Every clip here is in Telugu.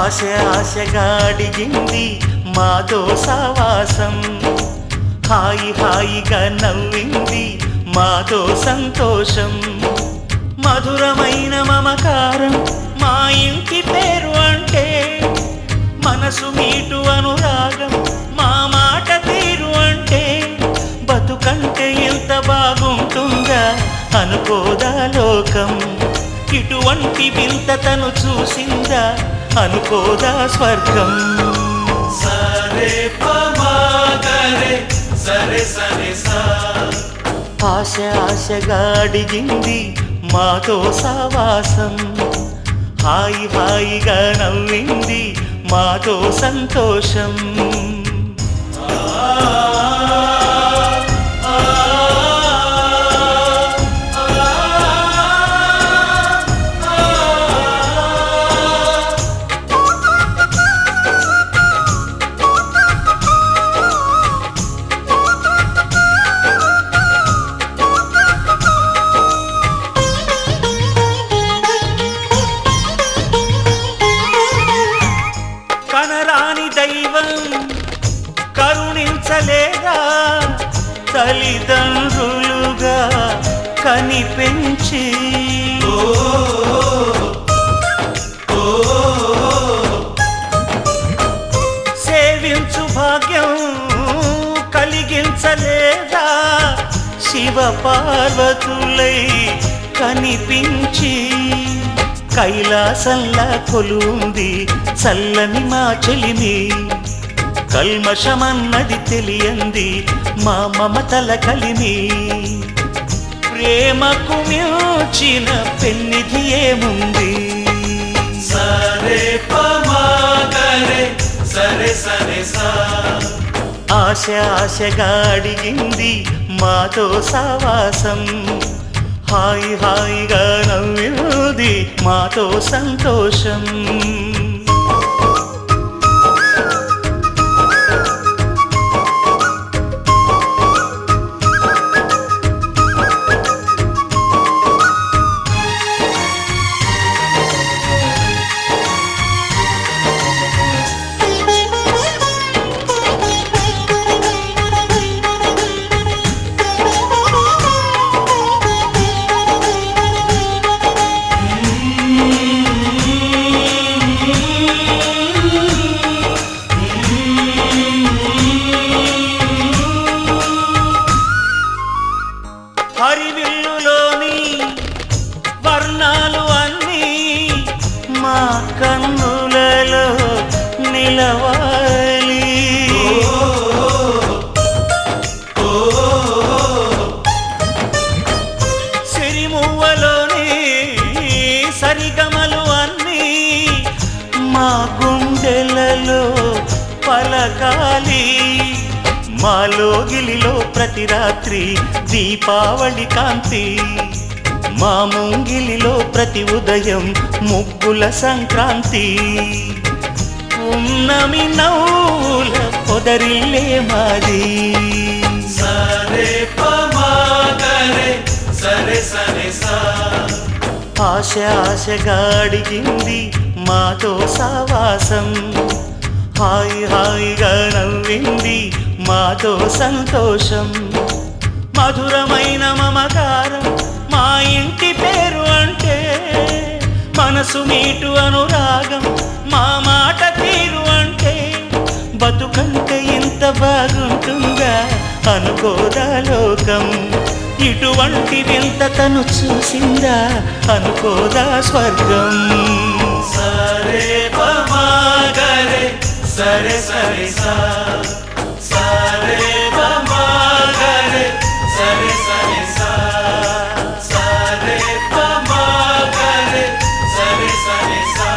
ఆశగా అడిగింది మాతో సావాసం, హాయి హాయిగా నవ్వింది మాతో సంతోషం, మధురమైన మమకారం మా ఇంటి పేరు అంటే, మనసు మీటు అనురాగం మా మాట తీరు అంటే, బతుకంటే ఎంత బాగుంటుందా అనుకోదా లోకం, ఇటువంటి వింత తను చూసిందా అనుకోదా స్వర్గం. సరే పమాగరే సరే సరే సా, ఆశగా అడిగింది మాతో సావాసం, హాయి హాయిగా నవ్వింది మాతో సంతోషం. కనరాని దైవం కరుణించలేదా, తల్లిదండ్రులుగా కనిపెంచి, సేవించు భాగ్యం కలిగించలేదా, శివ పార్వతులై కనిపించి, కైలాసంలా కొలుంది చల్లని మా చెలిమి, కల్మషమన్నది తెలియంది మా మమతల కలిమి, ప్రేమకు మించిన పెన్నిధి ఏముంది. సరే పమాగరే సరే సరే సా, ఆశగా అడిగింది మాతో సావాసం, హాయి హాయిగా నవ్వింది మాతో సంతోషం. హరివిల్లులోని వర్ణాలు అన్నీ మా కన్నులలో నిలవాలి, సిరిమువ్వలోని సరిగమలు అన్నీ మా గుండెలలో పలకాలి, మాలోగిలిలో ప్రతి రాత్రి దీపావళి కాంతి, మా ముంగిలిలో ప్రతి ఉదయం ముగ్గుల సంక్రాంతి, ఉన్నమి నవ్వుల పొదరిల్లే మాది. సరే పమాగరే సరే సరే సా, ఆశగా అడిగింది మాతో సావాసం, హాయి హాయిగా నవ్వింది మాతో సంతోషం, మధురమైన మమకారం మా ఇంటి పేరు అంటే, మనసు మీటు అనురాగం మా మాట తీరు అంటే, బతుకంటే ఇంత బాగుంటుందా అనుకోదా లోకం, ఇటువంటి వింత తను చూసిందా అనుకోదా స్వర్గం. సరే పమాగరే సరే సరే సా, సరే పమాగరే సరే సరే సా, సరే పమాగరే సరే సరే సా.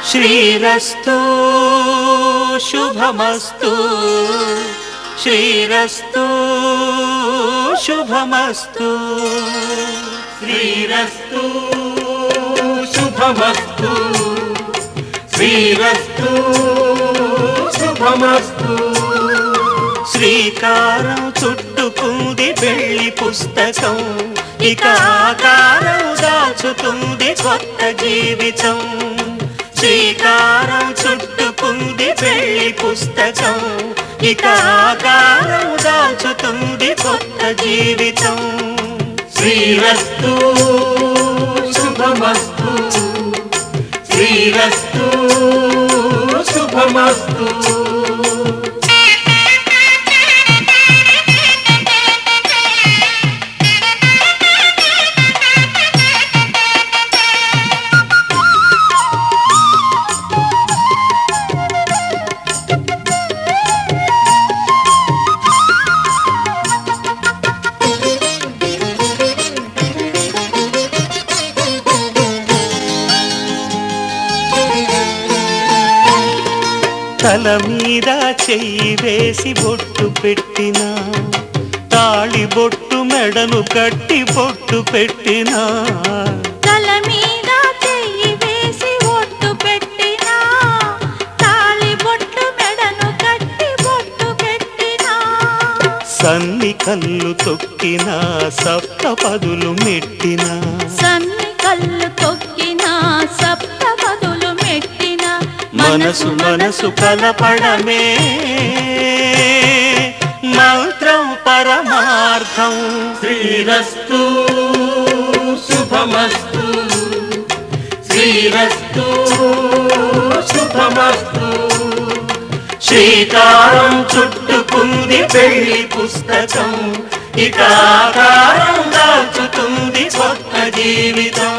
శ్రీరస్తు శుభమస్తు శ్రీరస్తు శుభమస్తు శ్రీరస్తు శుభమస్తు శ్రీరస్తు శుభమస్తు శ్రీకారం చుట్టుకుంది పెళ్లి పుస్తకం ఇక ఆకారం దాచుతుంది కొత్త జీవితం శ్రీకారం చుట్టుకుంది పెళ్లి పుస్తకం ఇక ఆకారం దాచుతుంది కొత్త జీవితం శ్రీరస్తు శుభమస్తు శ్రీరస్తు శుభమస్తు తల మీద చెయ్యి వేసి బొట్టు పెట్టినా తాళి బొట్టు మెడను కట్టి బొట్టు పెట్టినా తల మీద చెయ్యి వేసి బొట్టు పెట్టినా తాళి బొట్టు మెడను కట్టి బొట్టు పెట్టినా సన్ని కళ్ళు తొక్కినా సప్త పదులు మెట్టినా సన్ని కళ్ళు తొక్కినా సప్త పదులు మెట్టినా మనసు మనసు కలపడమే మంత్రం పరమార్థం శ్రీరస్తు శుభమస్తు శ్రీరస్తు శుభమస్తు శ్రీకారం చుట్టుకుంది పెళ్లి పుస్తకం ఇక ఆకారం దాచుతుంది కొత్త జీవితం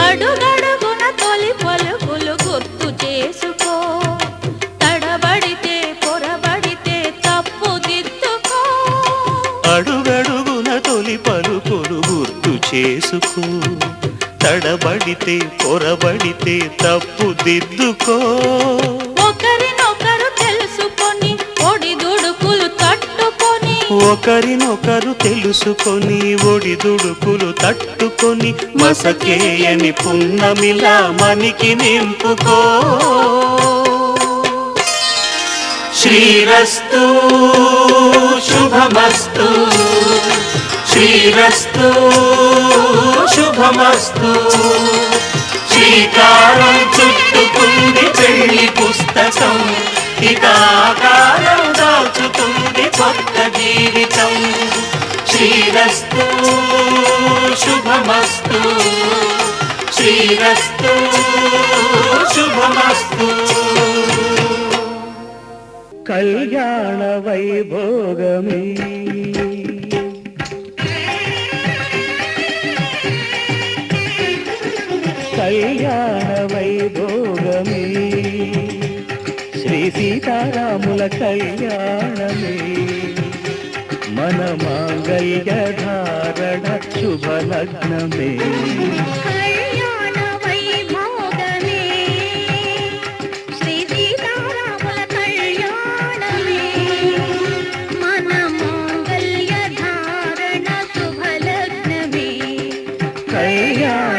అడుగడుగున తొలి పలుకులు గుర్తు చేసుకో తడబడితే పొరబడితే తప్పు దిద్దుకో అడుగడుగున తొలి పలుకులు గుర్తు చేసుకో తడబడితే పొరబడితే తప్పు దిద్దుకో ఒకరినొకరు తెలుసుకొని ఒడిదుడుకులు తట్టుకొని ఒకరినొకరు తెలుసుకొని ఒడిదుడుకులు తట్టుకొని మసకేయని పున్నమిలా మనికి నింపుకో శ్రీరస్తు శుభమస్తు శ్రీరస్తు శుభమస్తు శ్రీకారం చుట్టుకుంది పెళ్లి పుస్తకం ఇక ఆకారం దాచుతుంది కొత్త జీవితం శ్రీరస్తు శుభమస్తు శ్రీరస్తు శుభమస్తు కళ్యాణ వైభోగమే కళ్యాణ వైభోగమే శ్రీ సీతారాముల కళ్యాణమే మన మాంగళ్య ధారణ శుభలగ్నమే కళ్యాణ వైభోగమే శ్రీ సీతారాముల కళ్యాణమే మన మాంగళ్య ధారణ శుభలగ్నమే కళ్యాణ